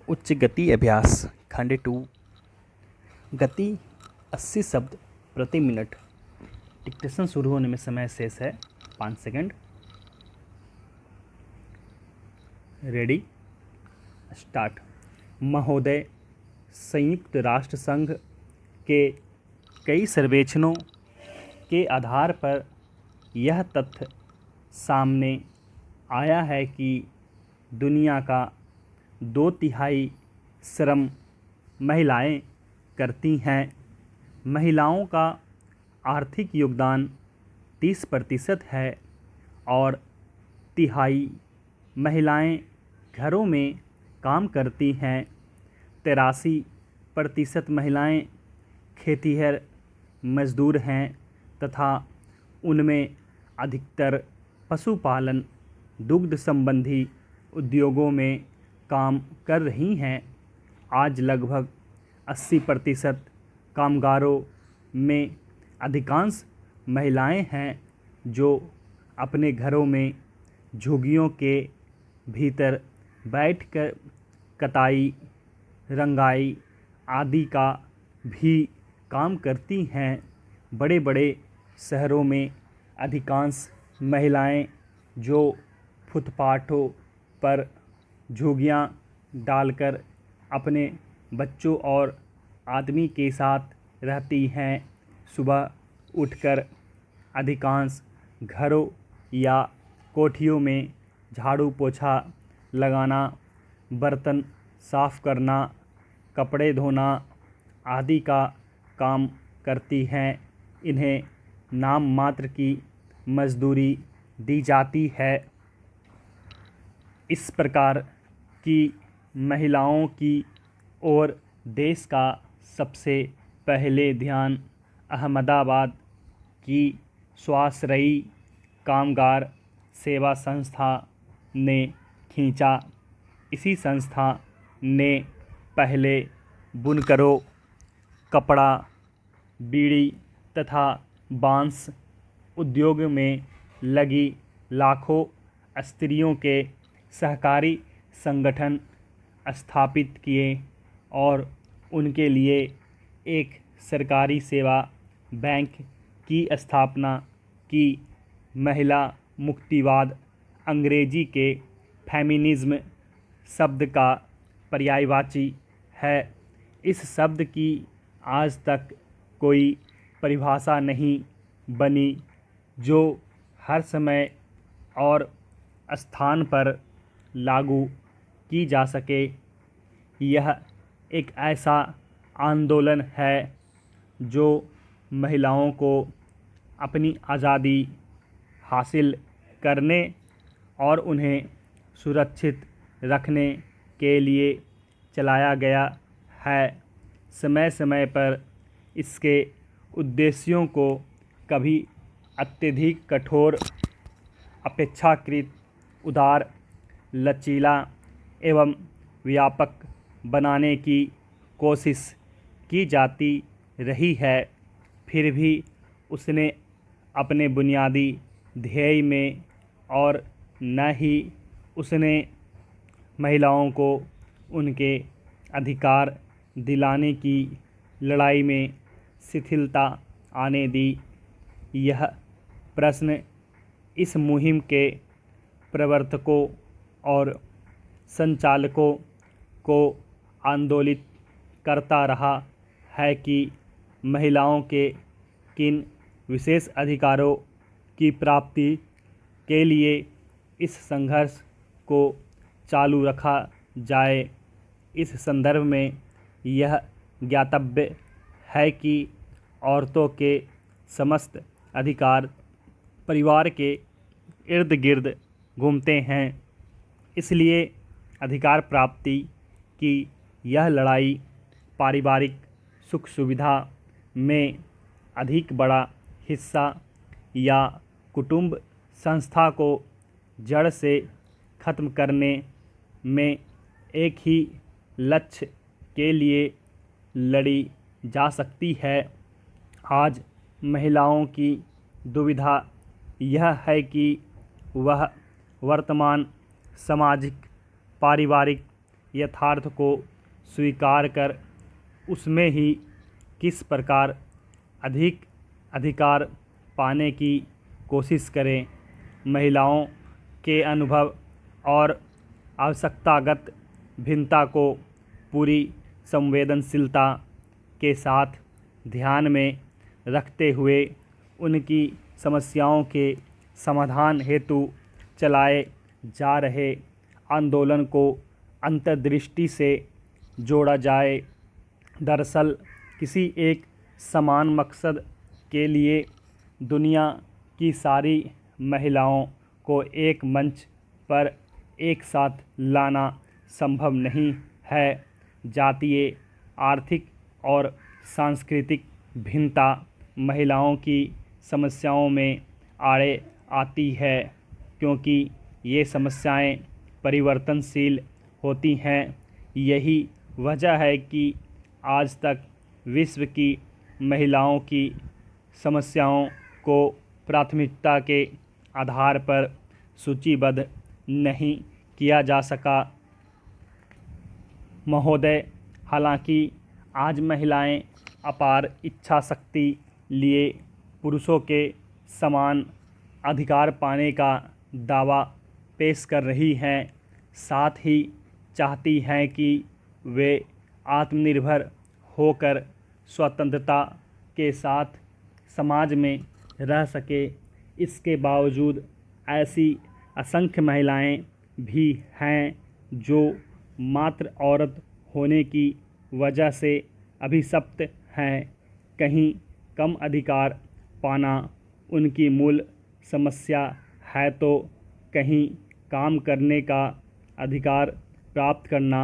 उच्च गति अभ्यास खंड 2। गति 80 शब्द प्रति मिनट। डिक्टेशन शुरू होने में समय शेष है 5 सेकंड। Ready, start. महोदय, संयुक्त राष्ट्र संघ के कई सर्वेक्षणों के आधार पर यह तथ्य सामने आया है कि दुनिया का 2/3 श्रम महिलाएं करती हैं। महिलाओं का आर्थिक योगदान 30% है और 1/3 महिलाएं घरों में काम करती हैं। 83% महिलाएं खेतिहर मजदूर हैं तथा उनमें अधिकतर पशुपालन, दुग्ध संबंधी उद्योगों में काम कर रही हैं। आज लगभग 80% कामगारों में अधिकांश महिलाएं हैं जो अपने घरों में झुग्गियों के भीतर बैठकर कताई, रंगाई आदि का भी काम करती हैं। बड़े बड़े शहरों में अधिकांश महिलाएं जो फुटपाथों पर झुग्गियां डालकर अपने बच्चों और आदमी के साथ रहती हैं, सुबह उठकर अधिकांश घरों या कोठियों में झाड़ू पोछा लगाना, बर्तन साफ करना, कपड़े धोना आदि का काम करती हैं। इन्हें नाम मात्र की मजदूरी दी जाती है। इस प्रकार की महिलाओं की ओर देश का सबसे पहले ध्यान अहमदाबाद की स्वाश्रयी कामगार सेवा संस्था ने खींचा। इसी संस्था ने पहले बुनकरों, कपड़ा, बीड़ी तथा बांस उद्योग में लगी लाखों स्त्रियों के सहकारी संगठन स्थापित किए और उनके लिए एक सरकारी सेवा बैंक की स्थापना की। महिला मुक्तिवाद अंग्रेजी के फेमिनिज्म शब्द का पर्यायवाची है। इस शब्द की आज तक कोई परिभाषा नहीं बनी जो हर समय और स्थान पर लागू की जा सके। यह एक ऐसा आंदोलन है जो महिलाओं को अपनी आज़ादी हासिल करने और उन्हें सुरक्षित रखने के लिए चलाया गया है। समय समय पर इसके उद्देश्यों को कभी अत्यधिक कठोर, अपेक्षाकृत उदार, लचीला एवं व्यापक बनाने की कोशिश की जाती रही है, फिर भी उसने अपने बुनियादी ध्येय में और न ही उसने महिलाओं को उनके अधिकार दिलाने की लड़ाई में शिथिलता आने दी। यह प्रश्न इस मुहिम के प्रवर्तकों और संचालकों को आंदोलित करता रहा है कि महिलाओं के किन विशेष अधिकारों की प्राप्ति के लिए इस संघर्ष को चालू रखा जाए। इस संदर्भ में यह ज्ञातव्य है कि औरतों के समस्त अधिकार परिवार के इर्द गिर्द घूमते हैं। इसलिए अधिकार प्राप्ति की यह लड़ाई पारिवारिक सुख सुविधा में अधिक बड़ा हिस्सा या कुटुंब संस्था को जड़ से खत्म करने में एक ही लक्ष्य के लिए लड़ी जा सकती है। आज महिलाओं की दुविधा यह है कि वह वर्तमान सामाजिक, पारिवारिक यथार्थ को स्वीकार कर उसमें ही किस प्रकार अधिक अधिकार पाने की कोशिश करें। महिलाओं के अनुभव और आवश्यकतागत भिन्नता को पूरी संवेदनशीलता के साथ ध्यान में रखते हुए उनकी समस्याओं के समाधान हेतु चलाए जा रहे आंदोलन को अंतर्दृष्टि से जोड़ा जाए। दरअसल किसी एक समान मकसद के लिए दुनिया की सारी महिलाओं को एक मंच पर एक साथ लाना संभव नहीं है। जातीय, आर्थिक और सांस्कृतिक भिन्नता महिलाओं की समस्याओं में आड़े आती है, क्योंकि ये समस्याएं परिवर्तनशील होती हैं। यही वजह है कि आज तक विश्व की महिलाओं की समस्याओं को प्राथमिकता के आधार पर सूचीबद्ध नहीं किया जा सका। महोदय, हालांकि आज महिलाएं अपार इच्छा शक्ति लिए पुरुषों के समान अधिकार पाने का दावा पेश कर रही हैं, साथ ही चाहती हैं कि वे आत्मनिर्भर होकर स्वतंत्रता के साथ समाज में रह सके। इसके बावजूद ऐसी असंख्य महिलाएं भी हैं जो मात्र औरत होने की वजह से अभिशप्त हैं। कहीं कम अधिकार पाना उनकी मूल समस्या है, तो कहीं काम करने का अधिकार प्राप्त करना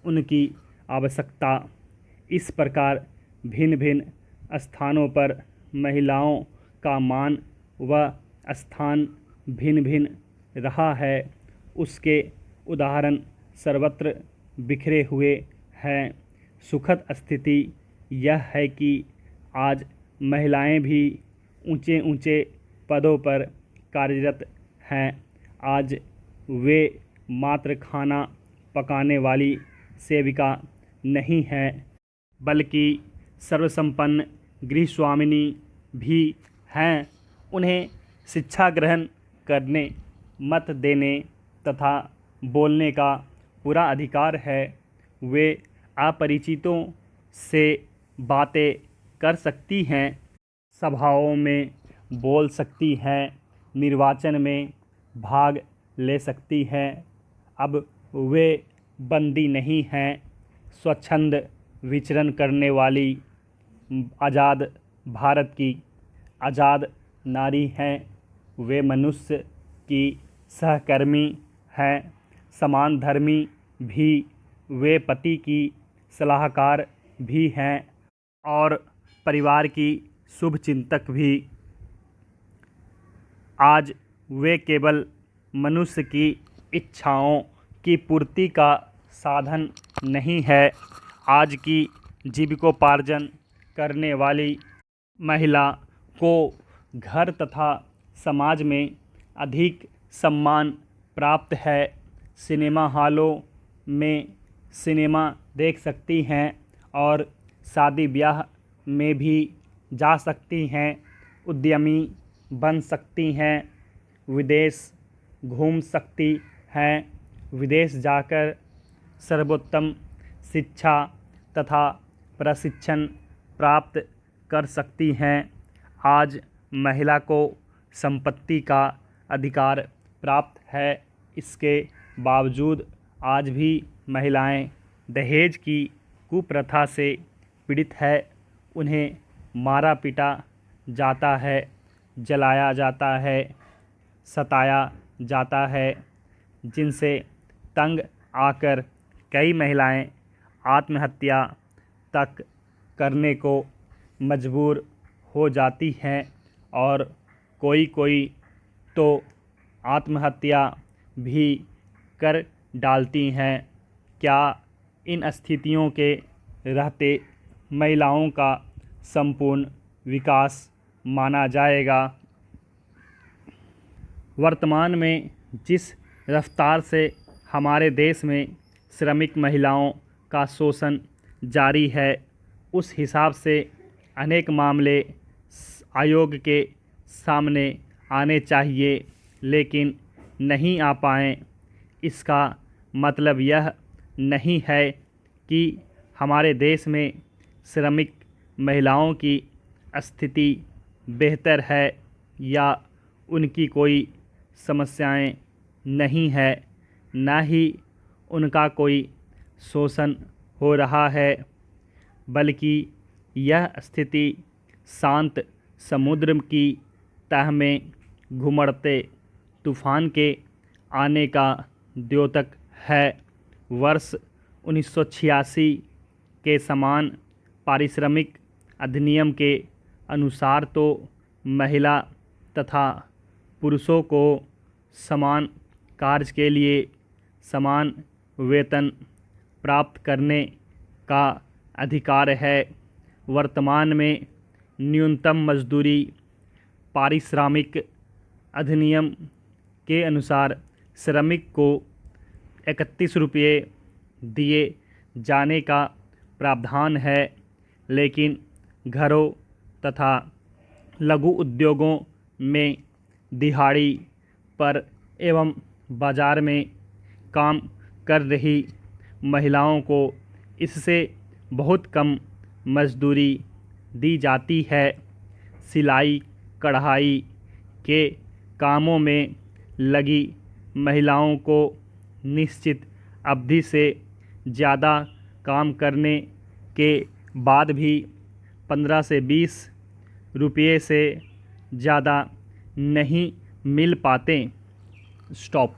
उनकी आवश्यकता। इस प्रकार भिन्न भिन्न स्थानों पर महिलाओं का मान व स्थान भिन्न भिन्न रहा है। उसके उदाहरण सर्वत्र बिखरे हुए हैं। सुखद स्थिति यह है कि आज महिलाएं भी ऊंचे ऊंचे पदों पर कार्यरत हैं। आज वे मात्र खाना पकाने वाली सेविका नहीं हैं, बल्कि सर्वसंपन्न गृहस्वामिनी भी हैं। उन्हें शिक्षा ग्रहण करने, मत देने तथा बोलने का पूरा अधिकार है। वे अपरिचितों से बातें कर सकती हैं, सभाओं में बोल सकती हैं, निर्वाचन में भाग ले सकती हैं। अब वे बंदी नहीं हैं, स्वच्छंद विचरण करने वाली आज़ाद भारत की आज़ाद नारी हैं। वे मनुष्य की सहकर्मी हैं, समान धर्मी भी। वे पति की सलाहकार भी हैं और परिवार की शुभचिंतक भी। आज वे केवल मनुष्य की इच्छाओं की पूर्ति का साधन नहीं है। आज की जीविकोपार्जन करने वाली महिला को घर तथा समाज में अधिक सम्मान प्राप्त है। सिनेमा हॉलों में सिनेमा देख सकती हैं और शादी ब्याह में भी जा सकती हैं। उद्यमी बन सकती हैं, विदेश घूम सकती हैं, विदेश जाकर सर्वोत्तम शिक्षा तथा प्रशिक्षण प्राप्त कर सकती हैं। आज महिला को संपत्ति का अधिकार प्राप्त है। इसके बावजूद आज भी महिलाएं दहेज की कुप्रथा से पीड़ित है। उन्हें मारा पीटा जाता है, जलाया जाता है, सताया जाता है, जिनसे तंग आकर कई महिलाएं आत्महत्या तक करने को मजबूर हो जाती हैं और कोई तो आत्महत्या भी कर डालती हैं। क्या इन स्थितियों के रहते महिलाओं का संपूर्ण विकास माना जाएगा? वर्तमान में जिस रफ्तार से हमारे देश में श्रमिक महिलाओं का शोषण जारी है। उस हिसाब से अनेक मामले आयोग के सामने आने चाहिए, लेकिन नहीं आ पाए। इसका मतलब यह नहीं है कि हमारे देश में श्रमिक महिलाओं की स्थिति बेहतर है या उनकी कोई समस्याएं नहीं है, ना ही उनका कोई शोषण हो रहा है, बल्कि यह स्थिति शांत समुद्र की तह में घुमड़ते तूफान के आने का द्योतक है। वर्ष 1986 के समान पारिश्रमिक अधिनियम के अनुसार तो महिला तथा पुरुषों को समान कार्य के लिए समान वेतन प्राप्त करने का अधिकार है। वर्तमान में न्यूनतम मजदूरी पारिश्रमिक अधिनियम के अनुसार श्रमिक को 31 रुपये दिए जाने का प्रावधान है, लेकिन घरों तथा लघु उद्योगों में दिहाड़ी पर एवं बाज़ार में काम कर रही महिलाओं को इससे बहुत कम मजदूरी दी जाती है। सिलाई कढ़ाई के कामों में लगी महिलाओं को निश्चित अवधि से ज़्यादा काम करने के बाद भी 15 से 20 रुपये से ज़्यादा नहीं मिल पाते। स्टॉप।